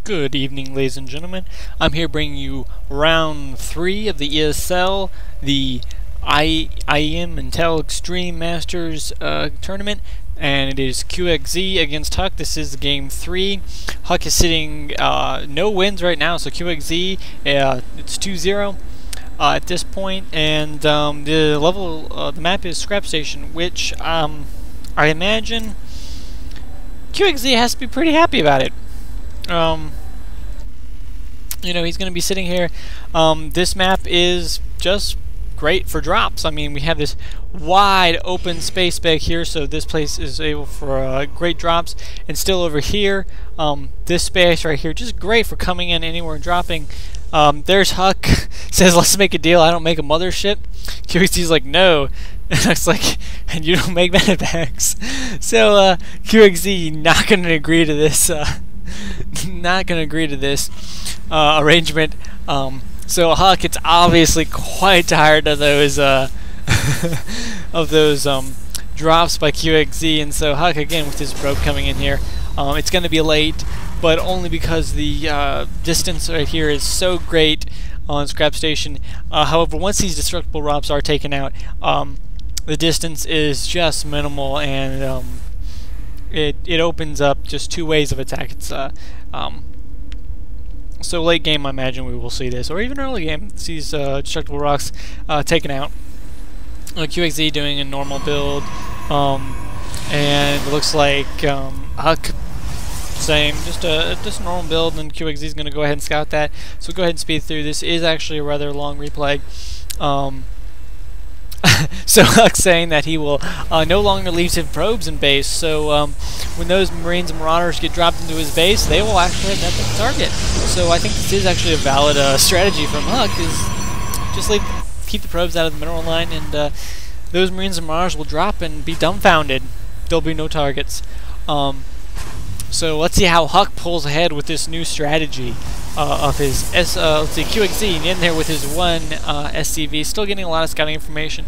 Good evening, ladies and gentlemen. I'm here bringing you round 3 of the ESL, the IEM Intel Extreme Masters tournament, and it is QXZ against Huck. This is game 3. Huck is sitting no wins right now, so QXZ it's 2-0 at this point, and the map is Scrap Station, which I imagine QXZ has to be pretty happy about it. You know, he's going to be sitting here. This map is just great for drops. I mean, we have this wide open space back here, so this place is able for great drops. And still over here, this space right here, just great for coming in anywhere and dropping. There's Huck, says, let's make a deal, I don't make a mothership. QXZ's like, no. And Huck's like, and you don't make medvacs. So, QXZ not going to agree to this, arrangement. So Huck, it's obviously quite tired of those drops by QXZ, and so Huck again with his probe coming in here. It's going to be late, but only because the distance right here is so great on Scrap Station. However, once these destructible drops are taken out, the distance is just minimal, and it opens up just two ways of attack. It's so late game, I imagine we will see this, or even early game, sees destructible rocks taken out. QXZ doing a normal build, and it looks like Huck same, just a normal build, and QXZ is going to go ahead and scout that. So go ahead and speed through. This is actually a rather long replay. So Huck's saying that he will no longer leave his probes in base, so when those Marines and Marauders get dropped into his base, they will actually have nothing to target. So I think this is actually a valid strategy from Huck, is just keep the probes out of the mineral line, and those Marines and Marauders will drop and be dumbfounded. There'll be no targets. So let's see how Huck pulls ahead with this new strategy of his let's see, QXZ in there with his one SCV, still getting a lot of scouting information.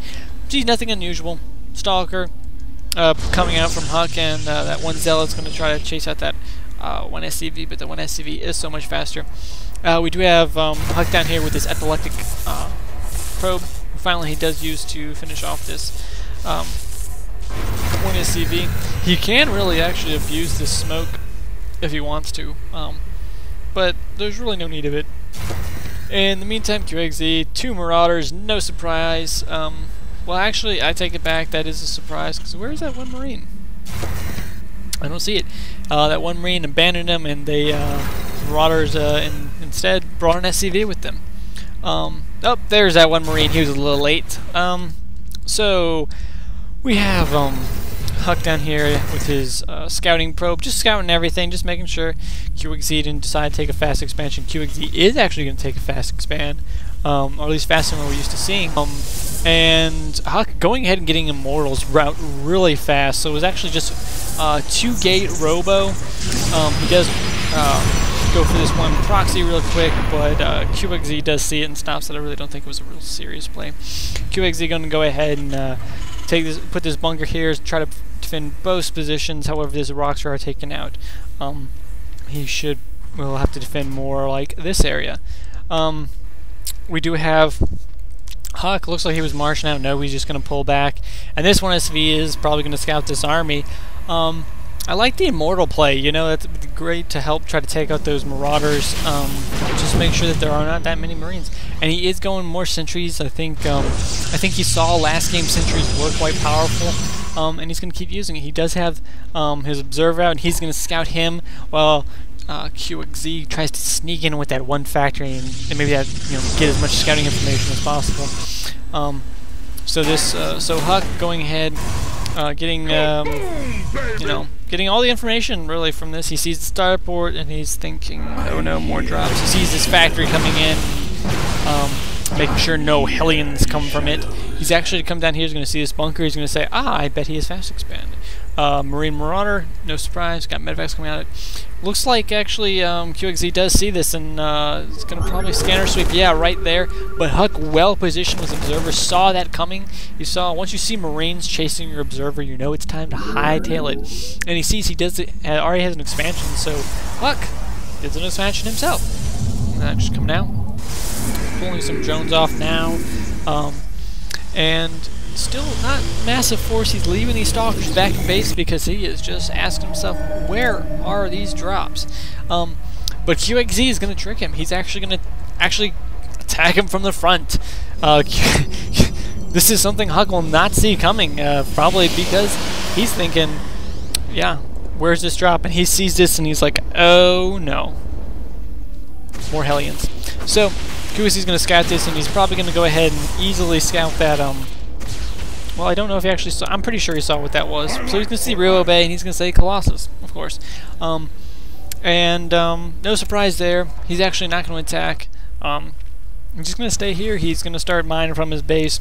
Geez, nothing unusual. Stalker coming out from Huck, and that one Zealot's going to try to chase out that one SCV, but the one SCV is so much faster. We do have Huck down here with this epileptic probe. Finally, he does use to finish off this one SCV. He can really actually abuse this smoke if he wants to, but there's really no need of it. In the meantime, QXZ, 2 Marauders, no surprise. Well, actually, I take it back, that is a surprise, because where is that one Marine? I don't see it. That one Marine abandoned him, and they, Marauders instead brought an SCV with them. Oh, there's that one Marine, he was a little late. So, we have, Huck down here with his scouting probe, just scouting everything, just making sure QXZ didn't decide to take a fast expansion. QXZ is actually going to take a fast expand, or at least faster than we're used to seeing. And Huck going ahead and getting Immortals route really fast, so it was actually just 2-gate robo. He does go for this one proxy real quick, but QXZ does see it and stops it. I really don't think it was a real serious play. QXZ going to go ahead and put this bunker here, try to defend both positions. However, these rocks are taken out. Will have to defend more like this area. We do have Huck. Looks like he was marching out. No, he's just going to pull back. And this one SV is probably going to scout this army. I like the Immortal play. You know, that's great to help try to take out those Marauders. Just make sure that there are not that many Marines. And he is going more sentries. I think he saw last game sentries were quite powerful, and he's going to keep using it. He does have his observer out, and he's going to scout him while QXZ tries to sneak in with that one factory and maybe that, you know, get as much scouting information as possible. So Huck going ahead, getting getting all the information really from this. He sees the starport and he's thinking, oh no, more drops. He sees this factory coming in, making sure no Hellions come from it. He's actually come down here, he's going to see this bunker, he's going to say, I bet he is fast expand. Marine Marauder, no surprise, got medvacs coming out of it. Looks like actually QXZ does see this, and it's going to probably scanner sweep, yeah, right there. But Huck, well positioned with Observer, saw that coming. You saw, once you see Marines chasing your Observer, you know it's time to hightail it. And he sees he does it, already has an expansion, so Huck gets into this match himself. Just coming out, pulling some drones off now, and still not massive force. He's leaving these stalkers back in base because he is just asking himself, where are these drops? But QXZ is going to trick him. He's actually going to attack him from the front. This is something Huck will not see coming, probably because he's thinking, yeah, where's this drop? And he sees this and he's like, oh no. More Hellions. So, QXZ is going to scout this, and he's probably going to go ahead and easily scout that, well, I don't know if he actually saw, I'm pretty sure he saw what that was. So he's going to see Rio Bay, and he's going to say Colossus, of course. No surprise there. He's actually not going to attack. He's just going to stay here. He's going to start mining from his base,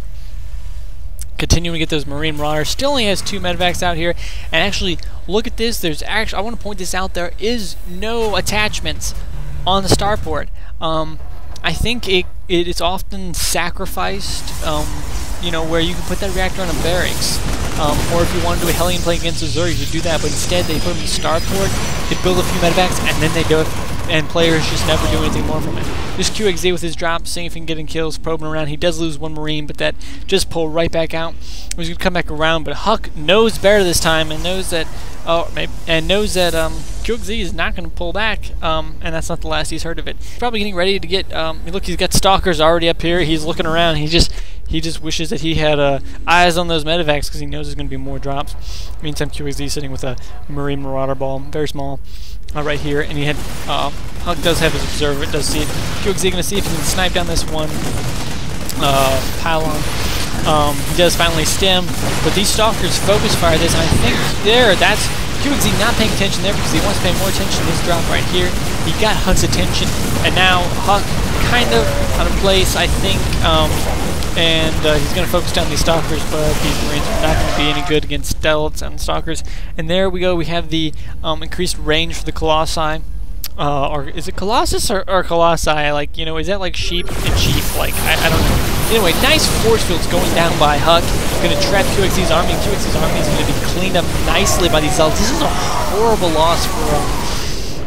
continuing to get those Marine Marauders. Still only has 2 medvacs out here. And actually, look at this. There's actually, I want to point this out, there is no attachments on the starport. I think it's often sacrificed, you know, where you can put that reactor on a barracks. Or if you want to do a Hellion play against Azure, you could do that, but instead they put them in the starport, they build a few medevacs, and then they do it, and players just never do anything more from it. Just QXZ with his drop, seeing if he can get in kills, probing around. He does lose 1 Marine, but that just pulled right back out. He's going to come back around, but Huck knows better this time, and knows that, QXZ is not going to pull back, and that's not the last he's heard of it. He's probably getting ready to get, look, he's got stalkers already up here. He's looking around. He just wishes that he had eyes on those medevacs because he knows there's going to be more drops. Meantime, QXZ sitting with a Marine Marauder ball, very small, right here, and he had, Huck does have his observer, does see it. QXZ going to see if he can snipe down this one pylon. He does finally stem, but these stalkers focus fire this, and I think there, that's QXZ not paying attention there because he wants to pay more attention to this drop right here. He got Huck's attention, and now Huck kind of out of place, I think, and he's going to focus down these stalkers, but these Marines are not going to be any good against stealths and stalkers. And there we go, we have the increased range for the Colossi. Or is it Colossus or Colossi? Like, you know, is that like sheep and sheep? Like, I don't know. Anyway, nice force fields going down by Huck. Going to trap QXZ's army, and QXZ's army is going to be cleaned up nicely by these zealots. This is a horrible loss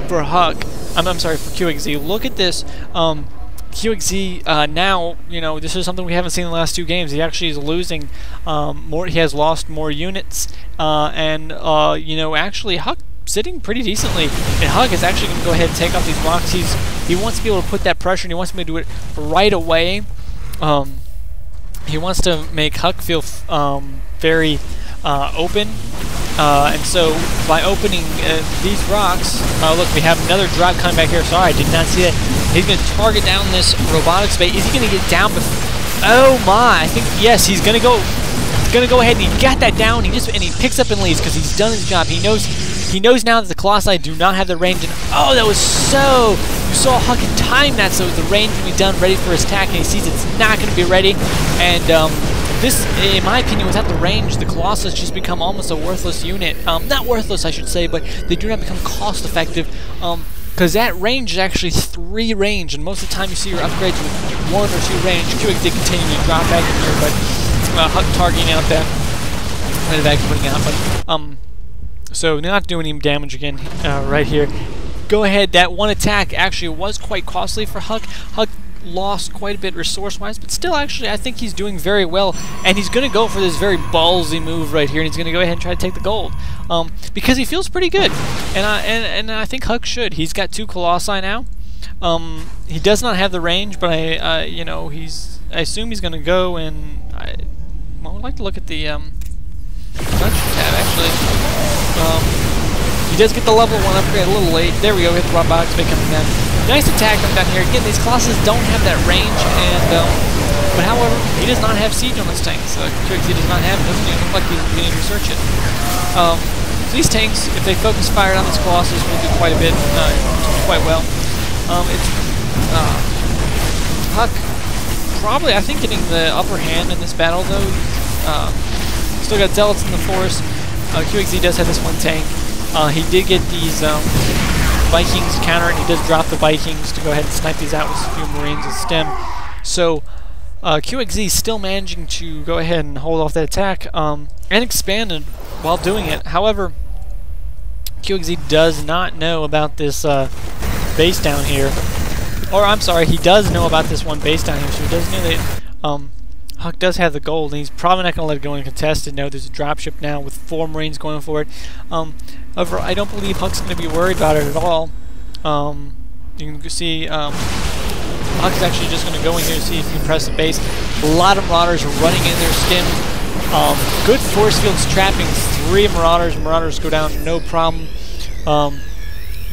for Huck. I'm sorry, for QXZ. Look at this. QXZ now, you know, this is something we haven't seen in the last 2 games. He actually is losing more. He has lost more units, and you know, actually Huck sitting pretty decently, and Huck is actually going to go ahead and take off these rocks. He wants to be able to put that pressure, and he wants to be able to do it right away. He wants to make Huck feel very open, and so by opening these rocks, look, we have another drop coming back here. Sorry, I did not see that. He's going to target down this robotics bay. Is he going to get down? Oh my! I think yes. He's going to go. He's going to go ahead and he got that down. He picks up and leaves because he's done his job. He knows now that the Colossi do not have the range. And oh, that was so. You saw Huck time that so the range would be done, ready for his attack, and he sees it's not going to be ready. And this, in my opinion, without the range, the Colossus just become almost a worthless unit. Not worthless, I should say, but they do not become cost-effective. Because that range is actually 3 range, and most of the time you see your upgrades with 1 or 2 range. QXZ continuing to drop back in here, but Huck targeting out that medevac putting out. But so not doing any damage again right here. Go ahead. That one attack actually was quite costly for Huck. Huck lost quite a bit resource-wise, but still, actually, I think he's doing very well, and he's going to go for this very ballsy move right here, and he's going to go ahead and try to take the gold, because he feels pretty good, and I think Huck should. He's got 2 Colossi now. He does not have the range, but you know, I assume he's going to go, and well, I'd like to look at the production tab actually. He does get the level 1 upgrade a little late. There we go. We have the robotics bay coming down. Nice attack from down here. Again, these Colossus don't have that range, and but however, he does not have siege on his tanks. QXZ does not have it. Doesn't even look like he's beginning to research it. So these tanks, if they focus fire on these Colossus, will do quite a bit, quite well. It's Huck probably, I think, getting the upper hand in this battle though. Still got zealots in the force. QXZ does have this 1 tank. He did get these Vikings counter, and he does drop the Vikings to go ahead and snipe these out with a few Marines with stem. So QXZ is still managing to go ahead and hold off that attack and expanded while doing it. However, QXZ does not know about this base down here. Or, I'm sorry, he does know about this one base down here, so he does know that Huck does have the gold, and he's probably not going to let it go uncontested. No, there's a dropship now with 4 Marines going for it. However, I don't believe Huck's going to be worried about it at all. You can see Huck's actually just going to go in here and see if he can press the base. A lot of Marauders are running in their skin. Good force fields trapping 3 Marauders. Marauders go down, no problem.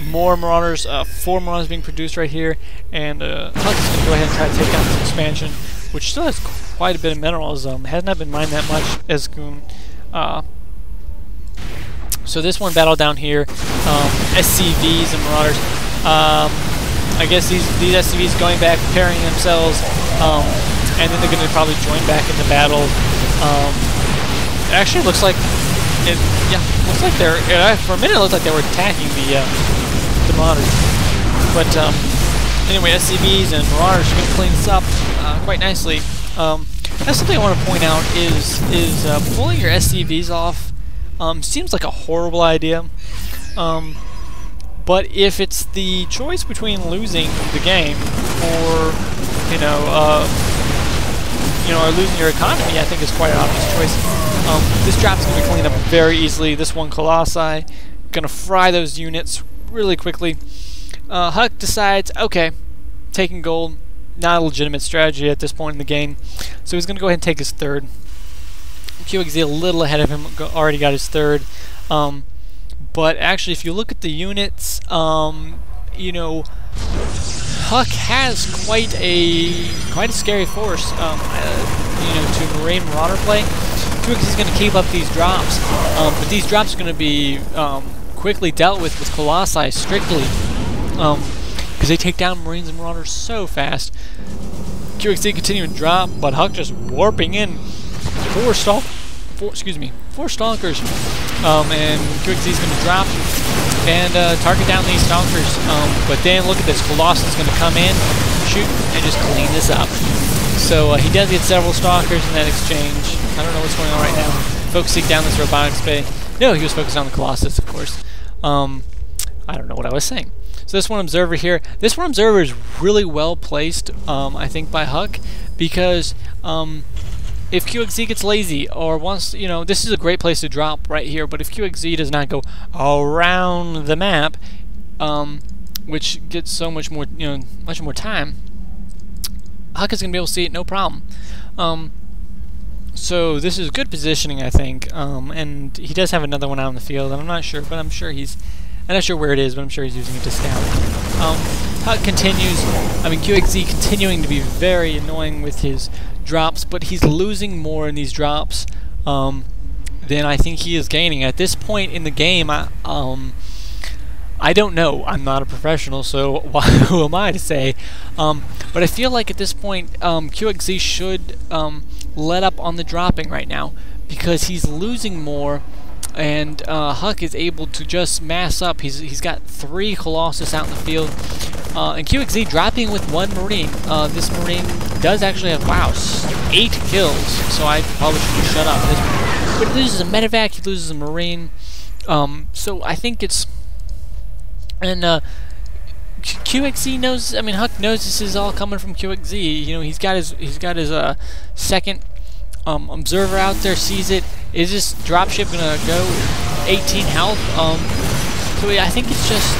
More Marauders, 4 Marauders being produced right here, and Huck's going to go ahead and try to take out this expansion, which still has quite a bit of minerals. Has not been mined that much as Goon. So this one battle down here, SCVs and Marauders. I guess these SCVs going back, preparing themselves, and then they're going to probably join back in the battle. It actually looks like looks like they're for a minute it looked like they were attacking the Marauders. But anyway, SCVs and Marauders are going to clean this up quite nicely. That's something I want to point out is pulling your SCVs off seems like a horrible idea. But if it's the choice between losing the game or or losing your economy, I think is quite an obvious choice. This drop's going to be cleaned up very easily. This one Colossi going to fry those units really quickly. Huck decides, okay, taking gold, not a legitimate strategy at this point in the game, so he's going to go ahead and take his 3rd. QXZ a little ahead of him, already got his 3rd. But actually, if you look at the units, Huck has quite a scary force. To Marine Marauder play, QXZ is going to keep up these drops, but these drops are going to be quickly dealt with Colossi strictly, because they take down Marines and Marauders so fast. QXZ continuing to drop, but Huck just warping in 4 Stalkers, and QXZ is going to drop and target down these Stalkers. But then look at this, Colossus is going to come in, shoot, and just clean this up. So he does get several Stalkers in that exchange. I don't know what's going on right now. Focusing down this robotics bay. No, he was focused on the Colossus, of course. I don't know what I was saying. So this one Observer here. This one Observer is really well placed, I think, by Huck, because if QXZ gets lazy or wants, this is a great place to drop right here, but if QXZ does not go around the map, which gets so much more, much more time, Huck is going to be able to see it no problem. So this is good positioning, I think, and he does have another one out in the field, and I'm not sure, but I'm not sure where it is, but I'm sure he's using it to scout. Huck continues, QXZ continuing to be very annoying with his drops, but he's losing more in these drops than I think he is gaining. At this point in the game, I don't know. I'm not a professional, so who am I to say? But I feel like at this point, QXZ should let up on the dropping right now, because he's losing more, and Huck is able to just mass up. He's got 3 Colossus out in the field, and QXZ dropping with 1 Marine. This Marine does actually have, wow, 8 kills, so I probably should shut up. But he loses a medevac, he loses a Marine, so I think it's... And QXZ knows. Huck knows this is all coming from QXZ. He's got his second Observer out there, sees it. Is this dropship gonna go 18 health? So I think it's just